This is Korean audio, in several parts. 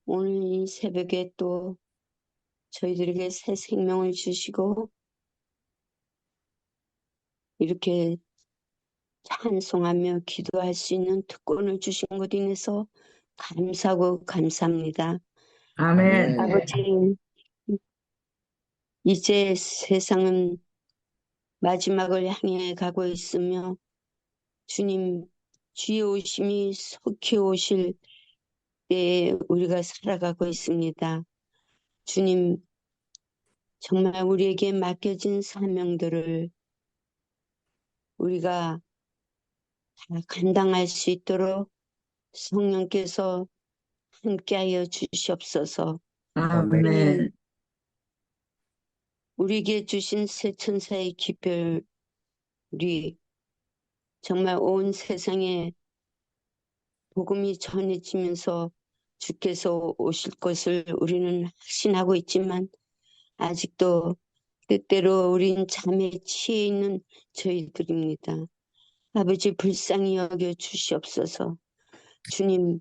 오늘 이 새벽에 또 저희들에게 새 생명을 주시고 이렇게 찬송하며 기도할 수 있는 특권을 주신 것에 인해서 감사하고 감사합니다. 아멘. 아버지, 이제 세상은 마지막을 향해 가고 있으며 주님 주의 오심이 속히 오실 때에 우리가 살아가고 있습니다. 주님, 정말 우리에게 맡겨진 사명들을 우리가 다 감당할 수 있도록 성령께서 함께하여 주시옵소서. 주님, 아멘. 우리에게 주신 새 천사의 기별이 정말 온 세상에 복음이 전해지면서 주께서 오실 것을 우리는 확신하고 있지만 아직도 때때로 우린 잠에 취해 있는 저희들입니다. 아버지 불쌍히 여겨 주시옵소서. 주님,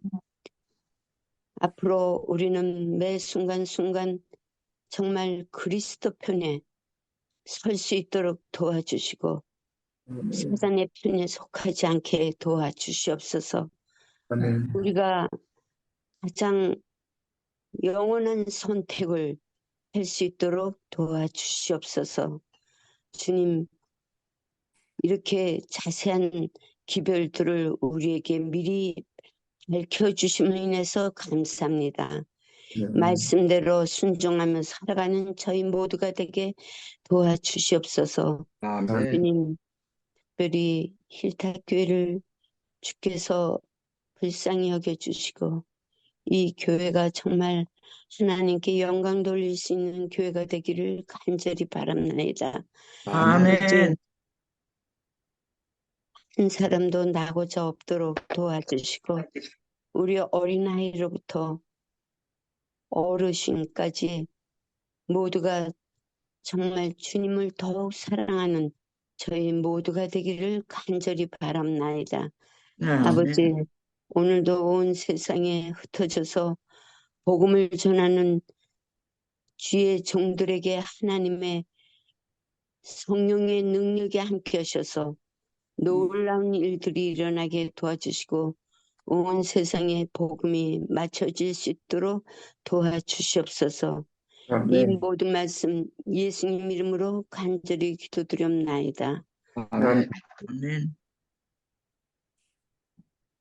앞으로 우리는 매 순간순간 정말 그리스도 편에 설 수 있도록 도와주시고 사단의 편에 속하지 않게 도와주시옵소서. 아멘. 우리가 가장 영원한 선택을 할 수 있도록 도와주시옵소서. 주님, 이렇게 자세한 기별들을 우리에게 미리 밝혀주심으로 인해서 감사합니다. 말씀대로 순종하며 살아가는 저희 모두가 되게 도와주시옵소서. 아멘. 주님, 특별히 힐탑교회를 주께서 불쌍히 여겨주시고 이 교회가 정말 하나님께 영광 돌릴 수 있는 교회가 되기를 간절히 바랍니다. 아버지, 아멘. 한 사람도 나고자 없도록 도와주시고 우리 어린아이로부터 어르신까지 모두가 정말 주님을 더욱 사랑하는 저희 모두가 되기를 간절히 바랍니다. 아멘. 아버지, 오늘도 온 세상에 흩어져서 복음을 전하는 주의 종들에게 하나님의 성령의 능력이 함께 하셔서 놀라운 일들이 일어나게 도와주시고 온 세상에 복음이 맞춰질 수 있도록 도와주시옵소서. 이 아멘. 모든 말씀 예수님 이름으로 간절히 기도드렸나이다. 아멘. 아멘.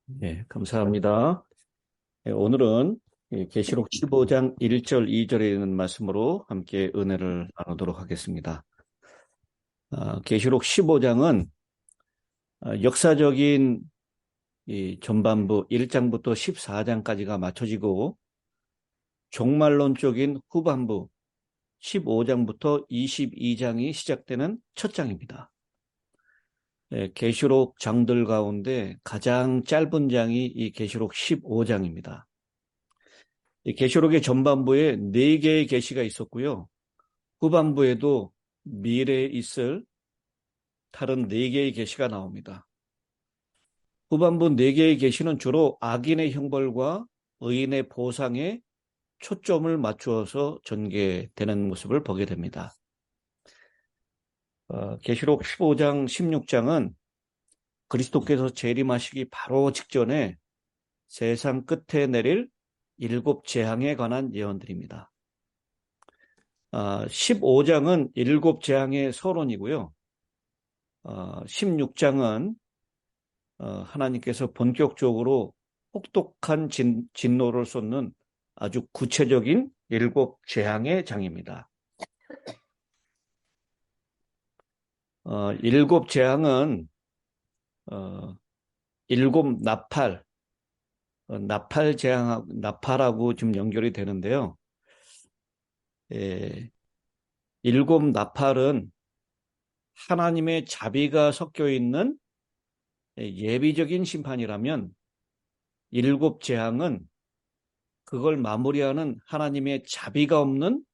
네, 감사합니다. 오늘은 계시록 15장 1절, 2절에 있는 말씀으로 함께 은혜를 나누도록 하겠습니다. 계시록 15장은 역사적인 이 전반부 1장부터 14장까지가 맞춰지고 종말론적인 후반부 15장부터 22장이 시작되는 첫 장입니다. 계시록 장들 가운데 가장 짧은 장이 이 계시록 15장입니다. 이 계시록의 전반부에 4개의 계시가 있었고요. 후반부에도 미래에 있을 다른 4개의 계시가 나옵니다. 후반부 4개의 계시는 주로 악인의 형벌과 의인의 보상에 초점을 맞추어서 전개되는 모습을 보게 됩니다. 계시록 15장, 16장은 그리스도께서 재림하시기 바로 직전에 세상 끝에 내릴 7 재앙에 관한 예언들입니다. 15장은 7 재앙의 서론이고요. 16장은 하나님께서 본격적으로 혹독한 진노를 쏟는 아주 구체적인 7 재앙의 장입니다. 7 재앙은 7 나팔, 나팔 재앙, 나팔하고 좀 연결이 되는데요. 7 나팔은 하나님의 자비가 섞여 있는 예비적인 심판이라면 7 재앙은 그걸 마무리하는 하나님의 자비가 없는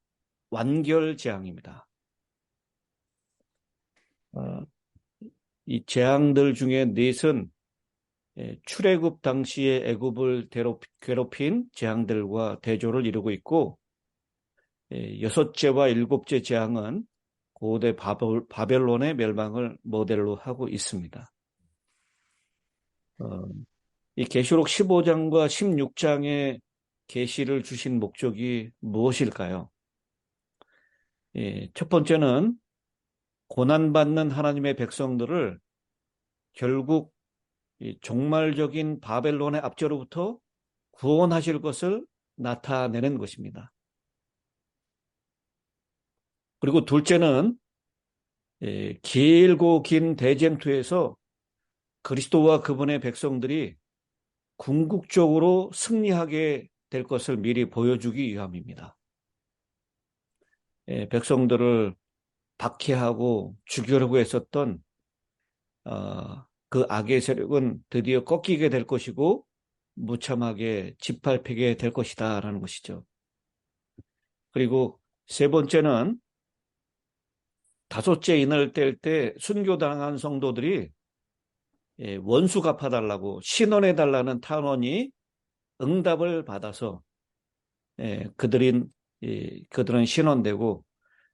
완결 재앙입니다. 이 재앙들 중에 넷은 출애굽 당시에 애굽을 괴롭힌 재앙들과 대조를 이루고 있고, 여섯째와 일곱째 재앙은 고대 바벨론의 멸망을 모델로 하고 있습니다. 이 계시록 15장과 16장의 계시를 주신 목적이 무엇일까요? 첫 번째는 고난받는 하나님의 백성들을 결국 이 종말적인 바벨론의 압제로부터 구원하실 것을 나타내는 것입니다. 그리고 둘째는 길고 긴 대쟁투에서 그리스도와 그분의 백성들이 궁극적으로 승리하게 될 것을 미리 보여주기 위함입니다. 백성들을 박해하고 죽이려고 했었던 그 악의 세력은 드디어 꺾이게 될 것이고 무참하게 짓밟히게 될 것이다 라는 것이죠. 그리고 세 번째는 다섯째 인을 뗄 때 순교당한 성도들이 원수 갚아달라고 신원해달라는 탄원이 응답을 받아서 그들은 신원되고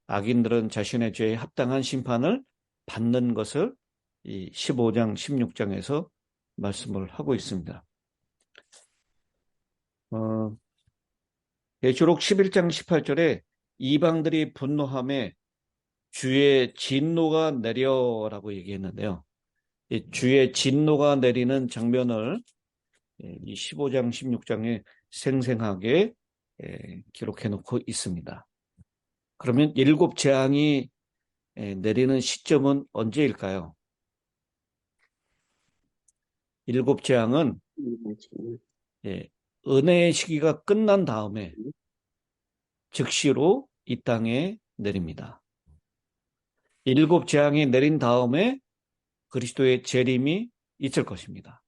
악인들은 자신의 죄에 합당한 심판을 받는 것을 이 15장, 16장에서 말씀을 하고 있습니다. 계시록 11장 18절에 이방들이 분노함에 주의 진노가 내려라고 얘기했는데요. 이 주의 진노가 내리는 장면을 이 15장, 16장에 생생하게 기록해 놓고 있습니다. 그러면 일곱 재앙이 내리는 시점은 언제일까요? 일곱 재앙은 은혜의 시기가 끝난 다음에 즉시로 이 땅에 내립니다. 일곱 재앙이 내린 다음에 그리스도의 재림이 있을 것입니다.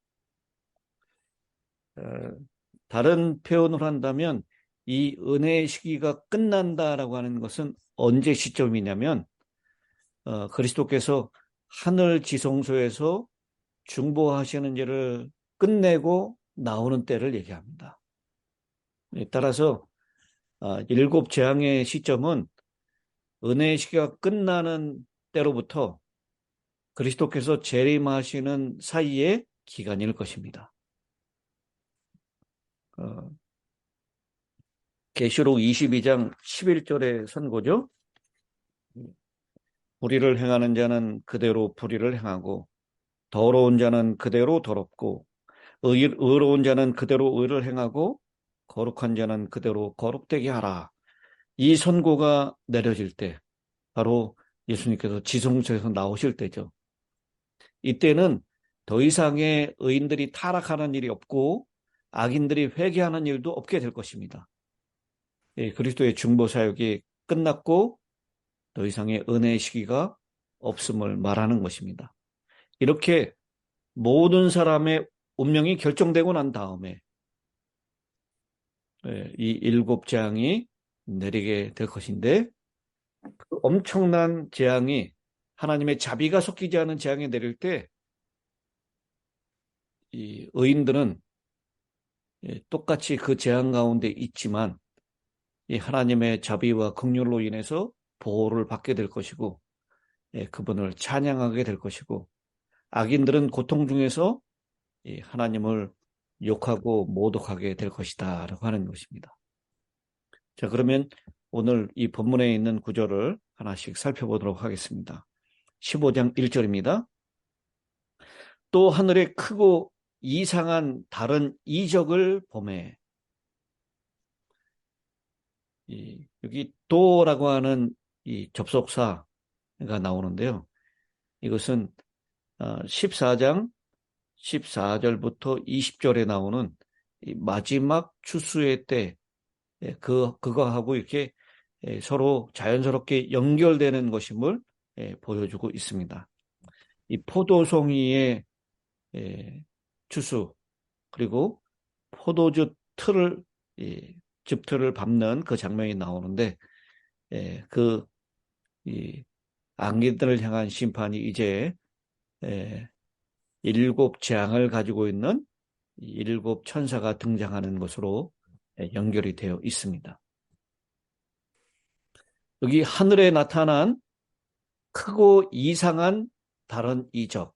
다른 표현을 한다면 이 은혜의 시기가 끝난다라고 하는 것은 언제 시점이냐면 그리스도께서 하늘 지성소에서 중보하시는 일을 끝내고 나오는 때를 얘기합니다. 따라서 일곱 재앙의 시점은 은혜의 시기가 끝나는 때로부터 그리스도께서 재림하시는 사이의 기간일 것입니다. 계시록 22장 11절의 선고죠. 불의를 행하는 자는 그대로 불의를 행하고 더러운 자는 그대로 더럽고 의로운 자는 그대로 의를 행하고 거룩한 자는 그대로 거룩되게 하라. 이 선고가 내려질 때 바로 예수님께서 지성소에서 나오실 때죠. 이때는 더 이상의 의인들이 타락하는 일이 없고 악인들이 회개하는 일도 없게 될 것입니다. 그리스도의 중보 사역이 끝났고 더 이상의 은혜의 시기가 없음을 말하는 것입니다. 이렇게 모든 사람의 운명이 결정되고 난 다음에 이 일곱 재앙이 내리게 될 것인데 그 엄청난 재앙이 하나님의 자비가 섞이지 않은 재앙이 내릴 때 이 의인들은 똑같이 그 재앙 가운데 있지만 이 하나님의 자비와 긍휼로 인해서 보호를 받게 될 것이고 그분을 찬양하게 될 것이고 악인들은 고통 중에서 하나님을 욕하고 모독하게 될 것이다 라고 하는 것입니다. 자, 그러면 오늘 이 본문에 있는 구절을 하나씩 살펴보도록 하겠습니다. 15장 1절입니다. 또 하늘에 크고 이상한 다른 이적을 보매. 여기 또라고 하는 이 접속사가 나오는데요. 이것은 14장 14절부터 20절에 나오는 이 마지막 추수의 때 그거하고 이렇게 서로 자연스럽게 연결되는 것임을 보여주고 있습니다. 이 포도송이의 추수 그리고 포도주 틀을 즙틀을 밟는 그 장면이 나오는데 이 악인들을 향한 심판이 이제 일곱 재앙을 가지고 있는 일곱 천사가 등장하는 것으로 연결이 되어 있습니다. 여기 하늘에 나타난 크고 이상한 다른 이적.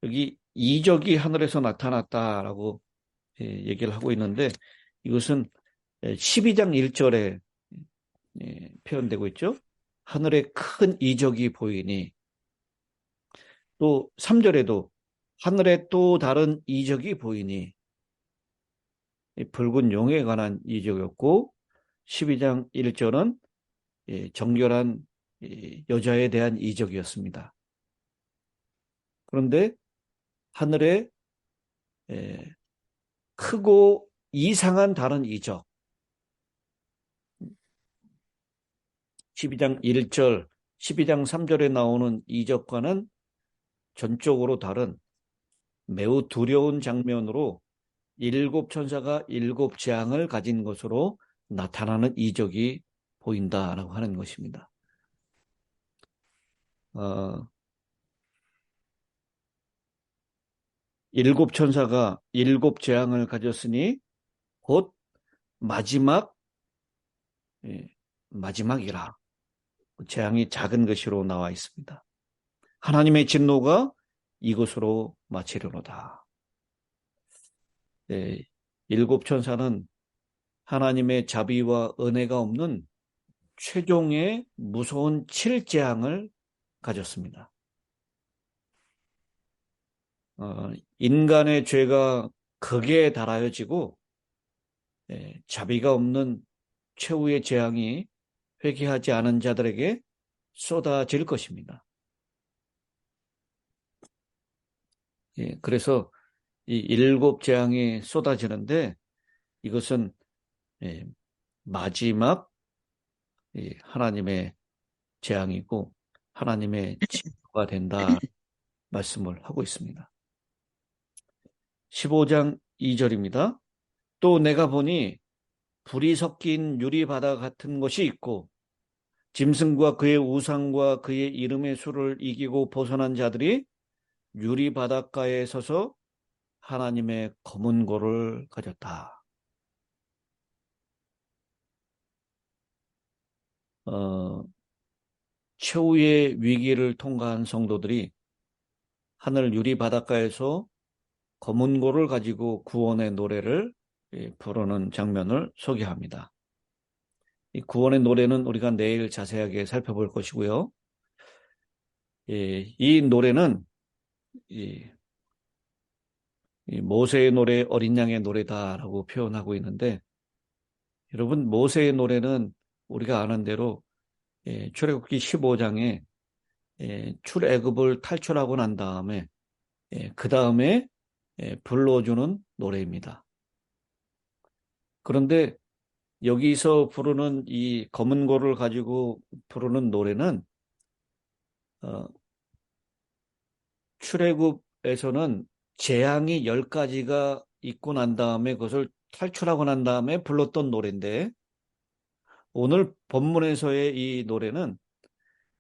여기 이적이 하늘에서 나타났다라고 얘기를 하고 있는데 이것은 12장 1절에 표현되고 있죠. 하늘에 큰 이적이 보이니, 또 3절에도 하늘에 또 다른 이적이 보이니, 붉은 용에 관한 이적이었고 12장 1절은 정결한 여자에 대한 이적이었습니다. 그런데 하늘에 크고 이상한 다른 이적, 12장 1절, 12장 3절에 나오는 이적과는 전적으로 다른 매우 두려운 장면으로 일곱 천사가 일곱 재앙을 가진 것으로 나타나는 이적이 보인다라고 하는 것입니다. 일곱 천사가 일곱 재앙을 가졌으니 곧 마지막이라. 재앙이 작은 것으로 나와 있습니다. 하나님의 진노가 이것으로 마치려노다. 일곱 천사는 하나님의 자비와 은혜가 없는 최종의 무서운 7재앙을 가졌습니다. 인간의 죄가 극에 달하여지고 자비가 없는 최후의 재앙이 회개하지 않은 자들에게 쏟아질 것입니다. 그래서 이 일곱 재앙이 쏟아지는데 이것은 마지막 하나님의 재앙이고 하나님의 진노가 된다 말씀을 하고 있습니다. 15장 2절입니다. 또 내가 보니 불이 섞인 유리바다 같은 것이 있고 짐승과 그의 우상과 그의 이름의 수를 이기고 벗어난 자들이 유리바닷가에 서서 하나님의 검은 고를 가졌다. 최후의 위기를 통과한 성도들이 하늘 유리바닷가에서 검은 고를 가지고 구원의 노래를 부르는 장면을 소개합니다. 이 구원의 노래는 우리가 내일 자세하게 살펴볼 것이고요. 이 노래는 모세의 노래, 어린 양의 노래다라고 표현하고 있는데, 여러분, 모세의 노래는 우리가 아는 대로 출애굽기 15장에 출애굽을 탈출하고 난 다음에 그 다음에 불러주는 노래입니다. 그런데 여기서 부르는 이 검은 고를 가지고 부르는 노래는 출애굽에서는 재앙이 10가지가 있고 난 다음에 그것을 탈출하고 난 다음에 불렀던 노래인데, 오늘 본문에서의 이 노래는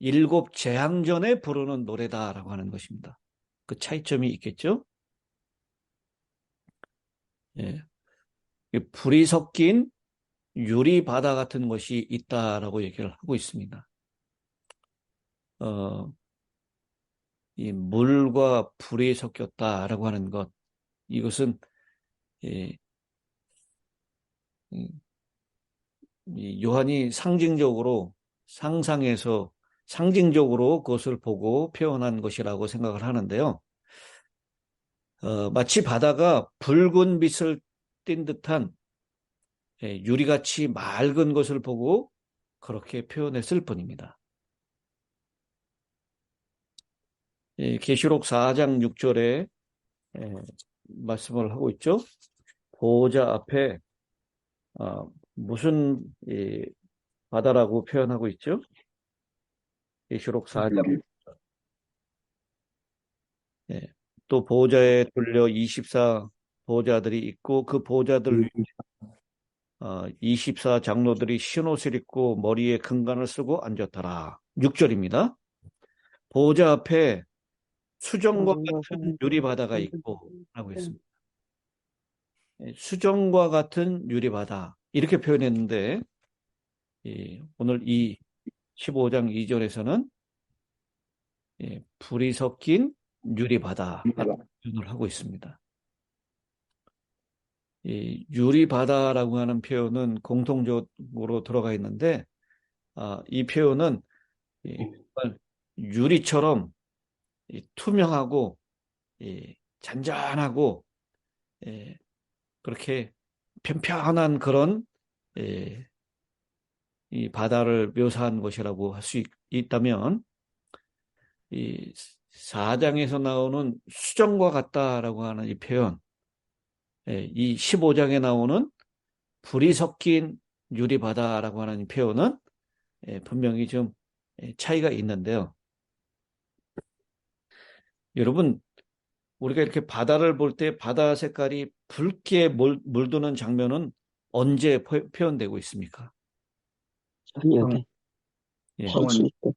7 재앙 전에 부르는 노래다라고 하는 것입니다. 그 차이점이 있겠죠? 불이 섞인 유리바다 같은 것이 있다라고 얘기를 하고 있습니다. 이 물과 불이 섞였다라고 하는 것, 이것은 요한이 상징적으로 상상해서 상징적으로 그것을 보고 표현한 것이라고 생각을 하는데요. 마치 바다가 붉은 빛을 띤 듯한 유리같이 맑은 것을 보고 그렇게 표현했을 뿐입니다. 계시록 4장 6절에 말씀을 하고 있죠. 보호자 앞에 무슨 바다라고 표현하고 있죠? 계시록 4장. 또 보호자에 둘려 24 보호자들이 있고 그 보호자들 24 장로들이 흰 옷을 입고 머리에 금관을 쓰고 앉았더라. 6절입니다. 보호자 앞에 수정과 어려워. 같은 유리바다가 있고 라고 했습니다. 수정과 같은 유리바다 이렇게 표현했는데 오늘 이 15장 2절에서는 불이 섞인 유리바다라고 표현을 하고 있습니다. 이 유리바다라고 하는 표현은 공통적으로 들어가 있는데 이 표현은 정말 유리처럼 투명하고 잔잔하고 그렇게 편편한 그런 이 바다를 묘사한 것이라고 할 수 있다면 이 4장에서 나오는 수정과 같다라고 하는 이 표현, 이 15장에 나오는 불이 섞인 유리바다라고 하는 이 표현은 분명히 좀 차이가 있는데요. 여러분, 우리가 이렇게 바다를 볼 때 바다 색깔이 붉게 물드는 장면은 언제 표현되고 있습니까? 저녁에 예, 해질 때,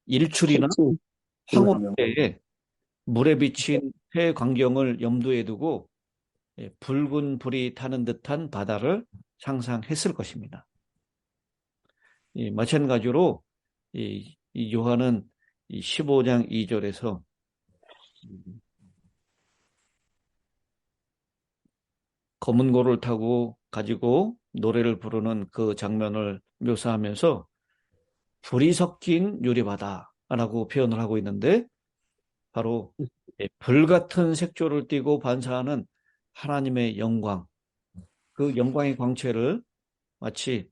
일출이나 해질. 황혼 때에 물에 비친 해 광경을 염두에 두고 붉은 불이 타는 듯한 바다를 상상했을 것입니다. 마찬가지로 이 요한은 이 15장 2절에서 검은 고를 타고 가지고 노래를 부르는 그 장면을 묘사하면서 불이 섞인 유리바다라고 표현을 하고 있는데 바로 불같은 색조를 띠고 반사하는 하나님의 영광, 그 영광의 광채를 마치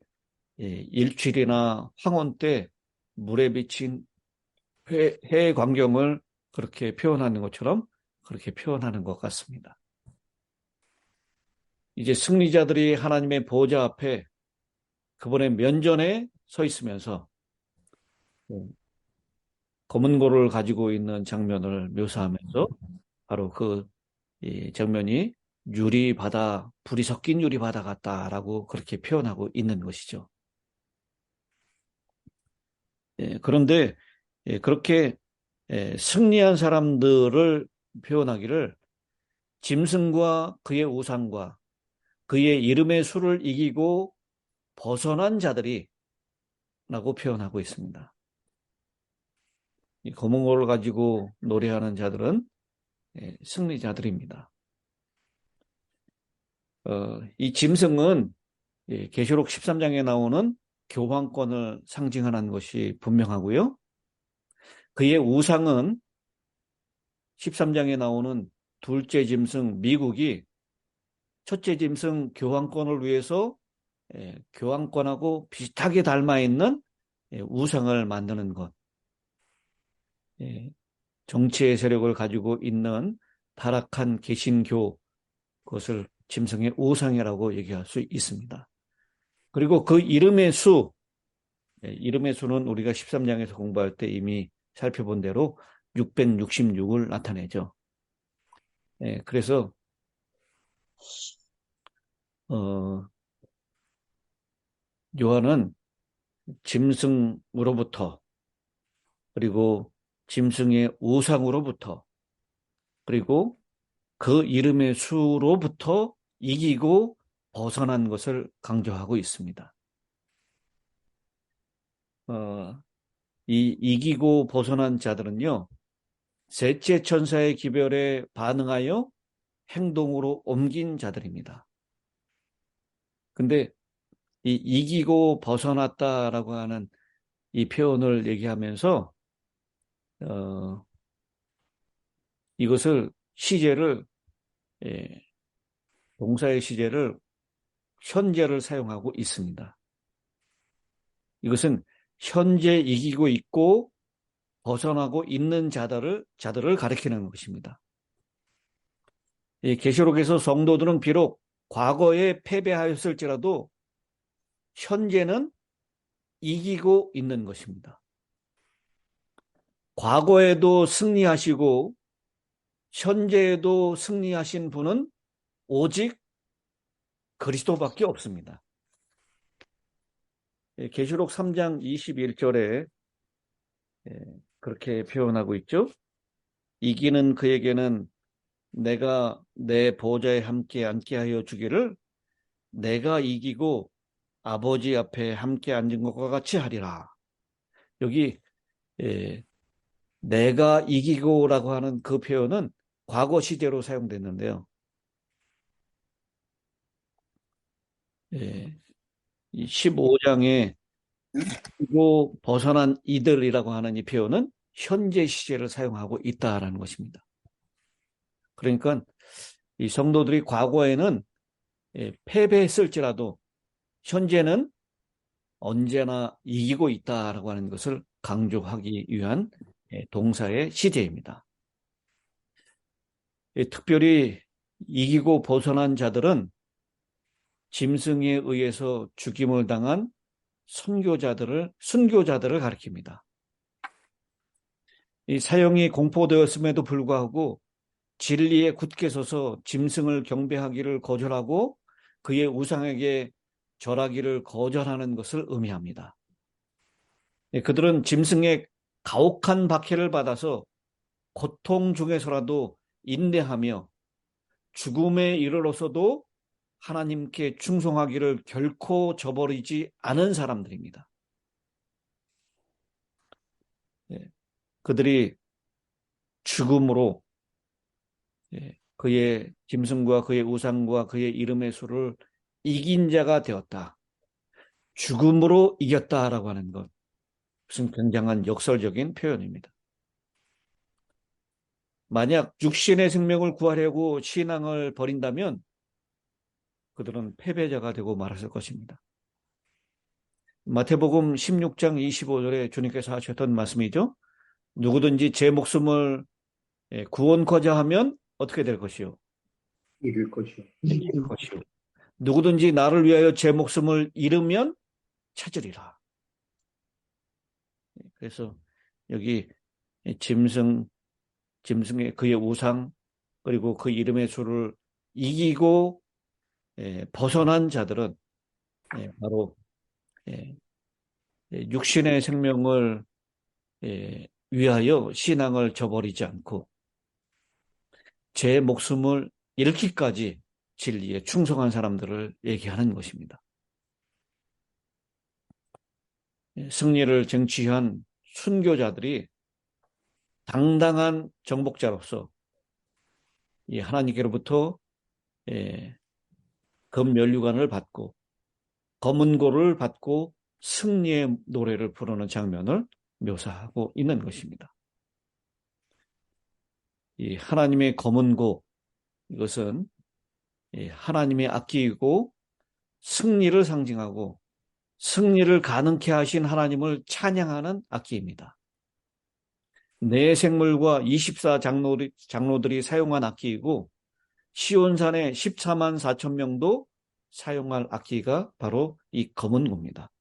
일출이나 황혼 때 물에 비친 해의 광경을 그렇게 표현하는 것처럼 그렇게 표현하는 것 같습니다. 이제 승리자들이 하나님의 보좌 앞에 그분의 면전에 서 있으면서 검은 고를 가지고 있는 장면을 묘사하면서 바로 그 장면이 유리바다, 불이 섞인 유리바다 같다라고 그렇게 표현하고 있는 것이죠. 그런데 그렇게 승리한 사람들을 표현하기를 짐승과 그의 우상과 그의 이름의 수를 이기고 벗어난 자들이 라고 표현하고 있습니다. 이 검은 고를 가지고 노래하는 자들은 승리자들입니다. 이 짐승은 계시록 13장에 나오는 교황권을 상징하는 것이 분명하고요. 그의 우상은 13장에 나오는 둘째 짐승 미국이 첫째 짐승 교황권을 위해서 교황권하고 비슷하게 닮아 있는 우상을 만드는 것. 정치의 세력을 가지고 있는 타락한 개신교, 그것을 짐승의 우상이라고 얘기할 수 있습니다. 그리고 그 이름의 수는 우리가 13장에서 공부할 때 이미 살펴본 대로 666을 나타내죠. 그래서 요한은 짐승으로부터 그리고 짐승의 우상으로부터 그리고 그 이름의 수로부터 이기고 벗어난 것을 강조하고 있습니다. 이 이기고 벗어난 자들은요, 셋째 천사의 기별에 반응하여 행동으로 옮긴 자들입니다. 근데 이 이기고 벗어났다라고 하는 이 표현을 얘기하면서 이것을 시제를 동사의 시제를 현재를 사용하고 있습니다. 이것은 현재 이기고 있고 벗어나고 있는 자들을 가리키는 것입니다. 계시록에서 성도들은 비록 과거에 패배하였을지라도 현재는 이기고 있는 것입니다. 과거에도 승리하시고 현재에도 승리하신 분은 오직 그리스도밖에 없습니다. 계시록 3장 21절에 그렇게 표현하고 있죠. 이기는 그에게는 내가 내 보좌에 함께 앉게 하여 주기를 내가 이기고 아버지 앞에 함께 앉은 것과 같이 하리라. 여기 내가 이기고라고 하는 그 표현은 과거 시제로 사용됐는데요. 이 15장에 이기고 벗어난 이들이라고 하는 이 표현은 현재 시제를 사용하고 있다라는 것입니다. 그러니까 이 성도들이 과거에는 패배했을지라도 현재는 언제나 이기고 있다라고 하는 것을 강조하기 위한 동사의 시제입니다. 특별히 이기고 벗어난 자들은 짐승에 의해서 죽임을 당한 순교자들을 가리킵니다. 이 사형이 공포되었음에도 불구하고 진리에 굳게 서서 짐승을 경배하기를 거절하고 그의 우상에게 절하기를 거절하는 것을 의미합니다. 그들은 짐승의 가혹한 박해를 받아서 고통 중에서라도 인내하며 죽음에 이르러서도 하나님께 충성하기를 결코 저버리지 않은 사람들입니다. 그들이 죽음으로 그의 짐승과 그의 우상과 그의 이름의 수를 이긴 자가 되었다. 죽음으로 이겼다라고 하는 것. 무슨 굉장한 역설적인 표현입니다. 만약 육신의 생명을 구하려고 신앙을 버린다면 그들은 패배자가 되고 말았을 것입니다. 마태복음 16장 25절에 주님께서 하셨던 말씀이죠. 누구든지 제 목숨을 구원코자 하면 어떻게 될 것이요? 잃을 것이요. 잃을 것이요. 누구든지 나를 위하여 제 목숨을 잃으면 찾으리라. 그래서 여기 짐승의 그의 우상 그리고 그 이름의 수를 이기고 벗어난 자들은 바로 육신의 생명을 위하여 신앙을 저버리지 않고 제 목숨을 잃기까지 진리에 충성한 사람들을 얘기하는 것입니다. 승리를 쟁취한 순교자들이 당당한 정복자로서 이 하나님께로부터 금면류관을 받고 검은고를 받고 승리의 노래를 부르는 장면을 묘사하고 있는 것입니다. 이 하나님의 검은고, 이것은 하나님의 악기이고 승리를 상징하고 승리를 가능케 하신 하나님을 찬양하는 악기입니다. 내 생물과 24 장로들이 사용한 악기이고 시온산의 14만 4천 명도 사용할 악기가 바로 이 검은고입니다.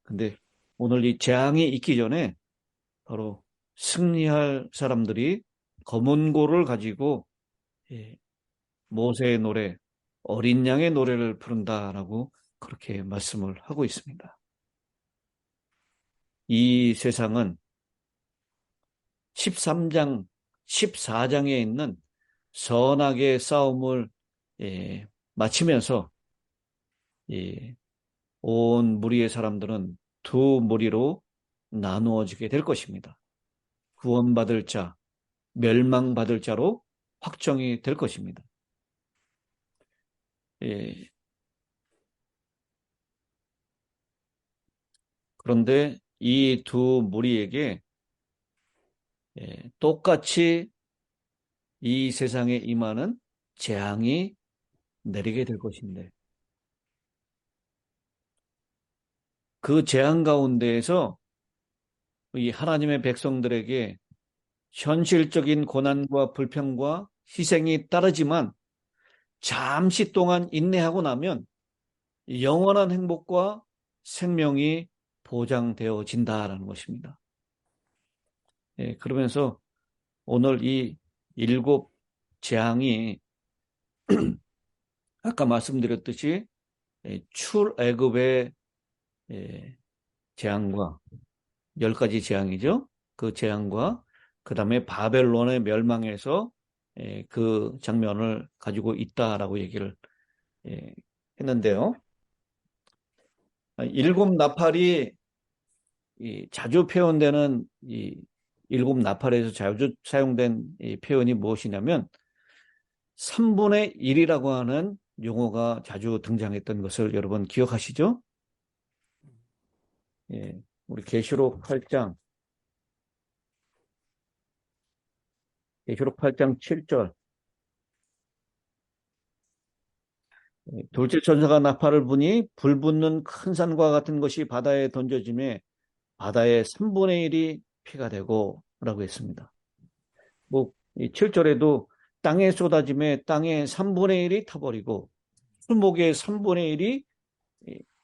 근데 오늘 이 재앙이 있기 전에 바로 승리할 사람들이 검은고를 가지고 모세의 노래, 어린 양의 노래를 부른다라고 그렇게 말씀을 하고 있습니다. 이 세상은 13장, 14장에 있는 선악의 싸움을 마치면서 온 무리의 사람들은 두 무리로 나누어지게 될 것입니다. 구원받을 자, 멸망받을 자로 확정이 될 것입니다. 그런데 이 두 무리에게 똑같이 이 세상에 임하는 재앙이 내리게 될 것인데 그 재앙 가운데에서 이 하나님의 백성들에게 현실적인 고난과 불평과 희생이 따르지만 잠시 동안 인내하고 나면 영원한 행복과 생명이 보장되어진다라는 것입니다. 그러면서 오늘 이 7 재앙이 아까 말씀드렸듯이 출애굽의 재앙과 10가지 재앙이죠. 그 재앙과 그 다음에 바벨론의 멸망에서 그 장면을 가지고 있다라고 얘기를 했는데요. 일곱 나팔이 자주 표현되는 이 일곱 나팔에서 자주 사용된 이 표현이 무엇이냐면 3분의 1이라고 하는 용어가 자주 등장했던 것을 여러분 기억하시죠? 우리 계시록 8장 7절. 둘째 천사가 나팔을 부니 불 붙는 큰 산과 같은 것이 바다에 던져짐에 바다의 3분의 1이 피가 되고 라고 했습니다. 이 7절에도 땅에 쏟아짐에 땅의 3분의 1이 타버리고 수목의 3분의 1이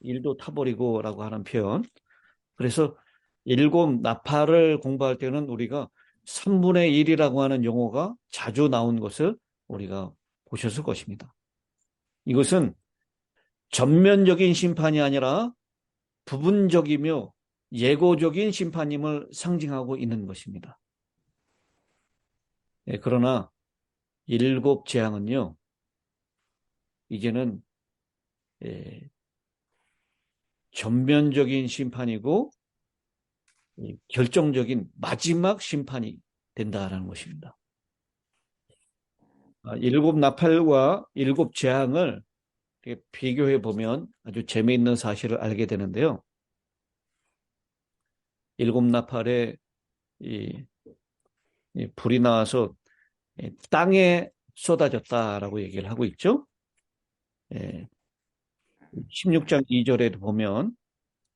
1도 타버리고 라고 하는 표현. 그래서 일곱 나팔을 공부할 때는 우리가 3분의 1이라고 하는 용어가 자주 나온 것을 우리가 보셨을 것입니다. 이것은 전면적인 심판이 아니라 부분적이며 예고적인 심판임을 상징하고 있는 것입니다. 그러나 일곱 재앙은요, 이제는 전면적인 심판이고 결정적인 마지막 심판이 된다라는 것입니다. 일곱 나팔과 일곱 재앙을 비교해 보면 아주 재미있는 사실을 알게 되는데요. 일곱 나팔에 이 불이 나와서 땅에 쏟아졌다라고 얘기를 하고 있죠. 16장 2절에도 보면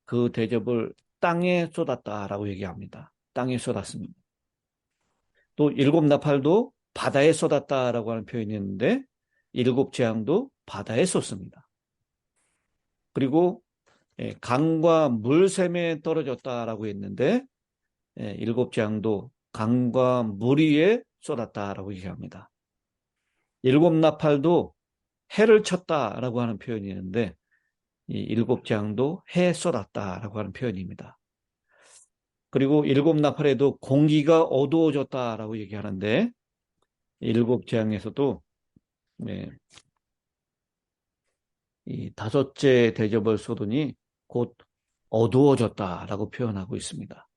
그 대접을 땅에 쏟았다라고 얘기합니다. 땅에 쏟았습니다. 또 일곱 나팔도 바다에 쏟았다라고 하는 표현이 있는데 일곱 재앙도 바다에 쏟습니다. 그리고 강과 물샘에 떨어졌다라고 했는데 일곱 재앙도 강과 물 위에 쏟았다라고 얘기합니다. 일곱 나팔도 해를 쳤다라고 하는 표현이 있는데 이 일곱 재앙도 해에 쏟았다라고 하는 표현입니다. 그리고 일곱 나팔에도 공기가 어두워졌다라고 얘기하는데 일곱 재앙에서도 이 다섯째 대접을 쏟으니 곧 어두워졌다라고 표현하고 있습니다.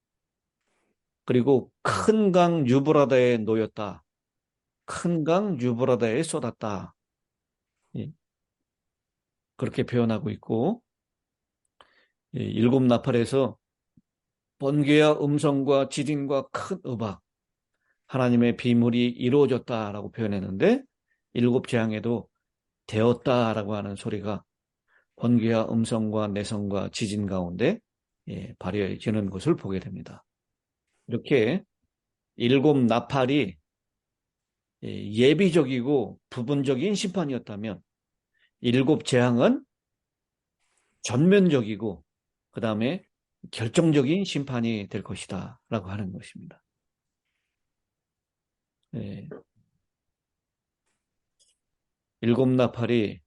그리고 큰 강 유브라다에 놓였다. 큰 강 유브라다에 쏟았다. 그렇게 표현하고 있고 일곱 나팔에서 번개와 음성과 지진과 큰 음악, 하나님의 비밀이 이루어졌다라고 표현했는데 일곱 재앙에도 되었다라고 하는 소리가 번개와 음성과 내성과 지진 가운데 발휘해지는 것을 보게 됩니다. 이렇게 일곱 나팔이 예비적이고 부분적인 심판이었다면 일곱 재앙은 전면적이고 그 다음에 결정적인 심판이 될 것이다 라고 하는 것입니다. 일곱 나팔이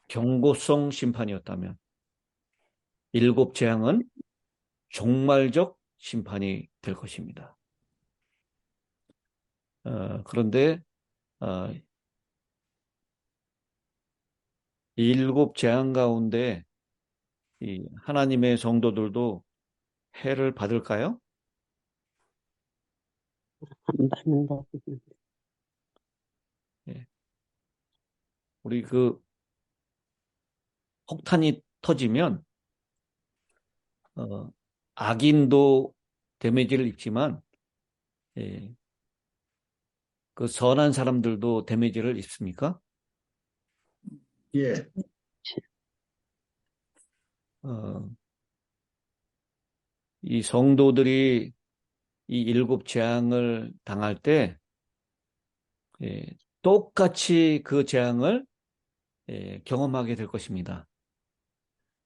경고성 심판이었다면 일곱 재앙은 종말적 심판이 될 것입니다. 그런데 일곱 재앙 가운데 이 하나님의 성도들도 해를 받을까요? 안 받는다고. 우리 그 폭탄이 터지면 악인도 데미지를 입지만 그 선한 사람들도 데미지를 입습니까? 예. 이 성도들이 이 일곱 재앙을 당할 때 똑같이 그 재앙을 경험하게 될 것입니다.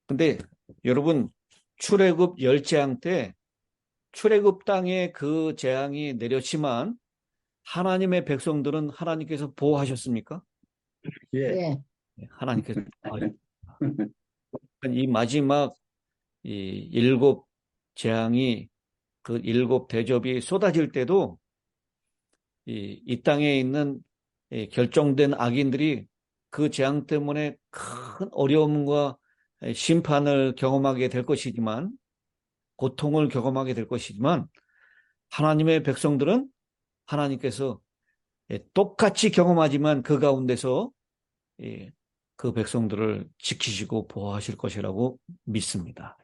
근데 여러분 출애굽 10재앙 때 출애굽 땅에 그 재앙이 내렸지만 하나님의 백성들은 하나님께서 보호하셨습니까? 예. 하나님께서 보호하셨습니다. 이 마지막 이 일곱 재앙이 그 일곱 대접이 쏟아질 때도 이 땅에 있는 결정된 악인들이 그 재앙 때문에 큰 어려움과 심판을 경험하게 될 것이지만, 고통을 경험하게 될 것이지만, 하나님의 백성들은 하나님께서 똑같이 경험하지만 그 가운데서 그 백성들을 지키시고 보호하실 것이라고 믿습니다.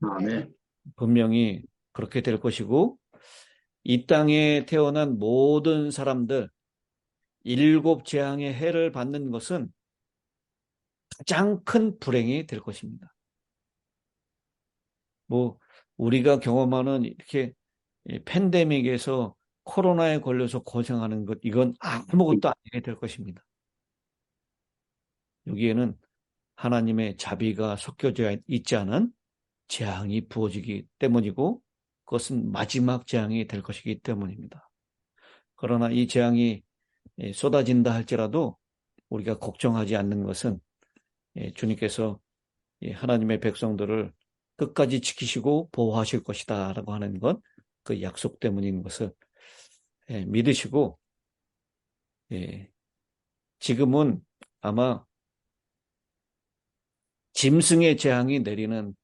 아멘. 분명히 그렇게 될 것이고, 이 땅에 태어난 모든 사람들, 7 재앙의 해를 받는 것은 가장 큰 불행이 될 것입니다. 우리가 경험하는 이렇게 팬데믹에서 코로나에 걸려서 고생하는 것, 이건 아무것도 아니게 될 것입니다. 여기에는 하나님의 자비가 섞여져 있지 않은 재앙이 부어지기 때문이고, 그것은 마지막 재앙이 될 것이기 때문입니다. 그러나 이 재앙이 쏟아진다 할지라도 우리가 걱정하지 않는 것은 주님께서 하나님의 백성들을 끝까지 지키시고 보호하실 것이다 라고 하는 것, 그 약속 때문인 것을 믿으시고, 지금은 아마 짐승의 재앙이 내리는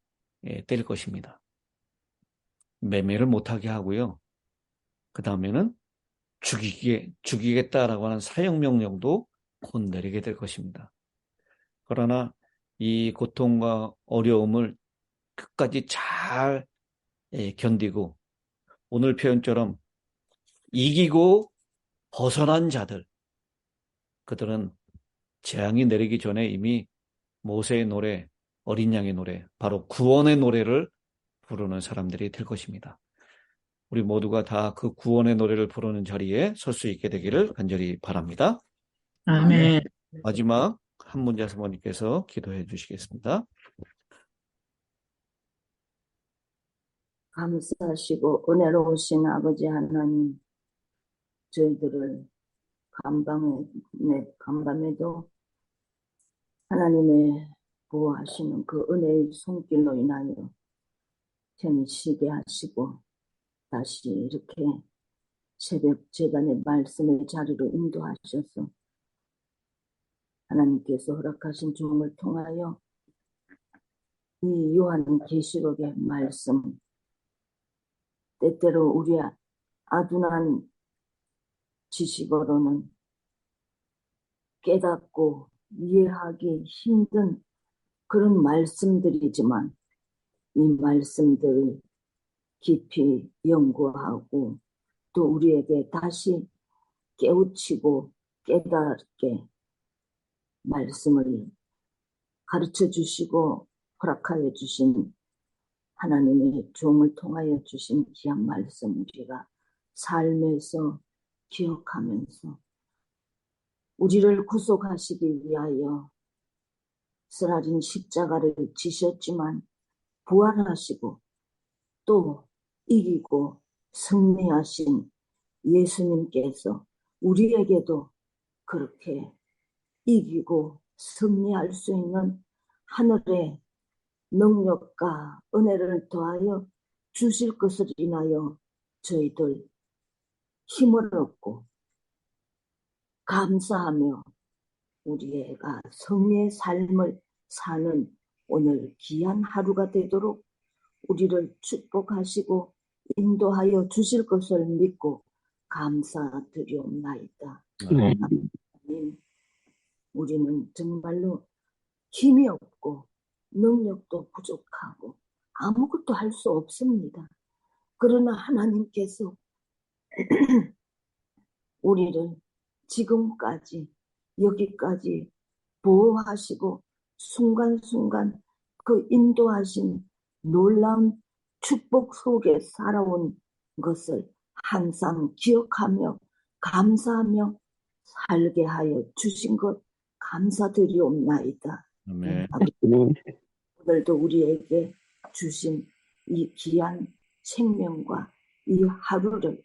때일 것입니다. 매매를 못하게 하고요. 그 다음에는 죽이겠다라고 하는 사형명령도 곧 내리게 될 것입니다. 그러나 이 고통과 어려움을 끝까지 잘 견디고, 오늘 표현처럼 이기고 벗어난 자들, 그들은 재앙이 내리기 전에 이미 모세의 노래, 어린 양의 노래, 바로 구원의 노래를 부르는 사람들이 될 것입니다. 우리 모두가 다 그 구원의 노래를 부르는 자리에 설 수 있게 되기를 간절히 바랍니다. 아멘. 마지막 한문자 사모님께서 기도해 주시겠습니다. 감사하시고 은혜로우신 아버지 하나님, 저희들을 간밤에도 하나님의 보호하시는 그 은혜의 손길로 인하여 편히 쉬게 하시고, 다시 이렇게 새벽 제단의 말씀의 자리로 인도하셔서 하나님께서 허락하신 종을 통하여 이 요한계시록의 말씀, 때때로 우리 아둔한 지식으로는 깨닫고 이해하기 힘든 그런 말씀들이지만, 이 말씀들을 깊이 연구하고 또 우리에게 다시 깨우치고 깨닫게 말씀을 가르쳐 주시고 허락하여 주신 하나님의 종을 통하여 주신 귀한 말씀, 우리가 삶에서 기억하면서 우리를 구속하시기 위하여 쓰라린 십자가를 지셨지만 부활하시고 또 이기고 승리하신 예수님께서 우리에게도 그렇게 이기고 승리할 수 있는 하늘의 능력과 은혜를 더하여 주실 것을 인하여 저희들 힘을 얻고 감사하며 우리가 승리의 삶을 사는 오늘 귀한 하루가 되도록 우리를 축복하시고 인도하여 주실 것을 믿고 감사드리옵나이다. 하나님, 우리는 정말로 힘이 없고 능력도 부족하고 아무것도 할 수 없습니다. 그러나 하나님께서 우리를 지금까지 여기까지 보호하시고 순간순간 그 인도하신 놀라운 축복 속에 살아온 것을 항상 기억하며 감사하며 살게 하여 주신 것 감사드리옵나이다. 아멘. 오늘도 우리에게 주신 이 귀한 생명과 이 하루를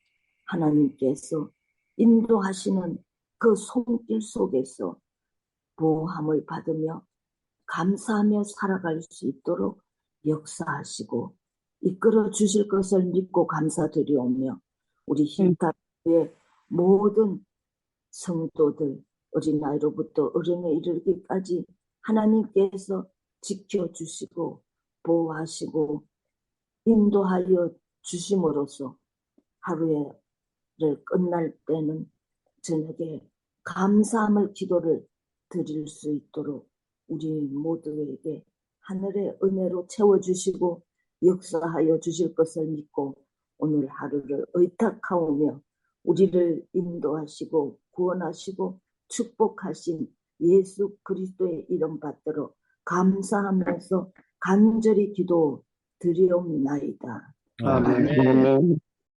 하나님께서 인도하시는 그 손길 속에서 보호함을 받으며 감사하며 살아갈 수 있도록 역사하시고 이끌어 주실 것을 믿고 감사드리오며 우리 힘타의 모든 성도들 어린아이로부터 어른에 이르기까지 하나님께서 지켜주시고 보호하시고 인도하여 주심으로써 하루를 끝날 때는 저녁에 감사함을 기도를 드릴 수 있도록 우리 모두에게 하늘의 은혜로 채워주시고 역사하여 주실 것을 믿고 오늘 하루를 의탁하오며 우리를 인도하시고 구원하시고 축복하신 예수 그리스도의 이름 받들어 감사하면서 간절히 기도 드리옵나이다. 아멘.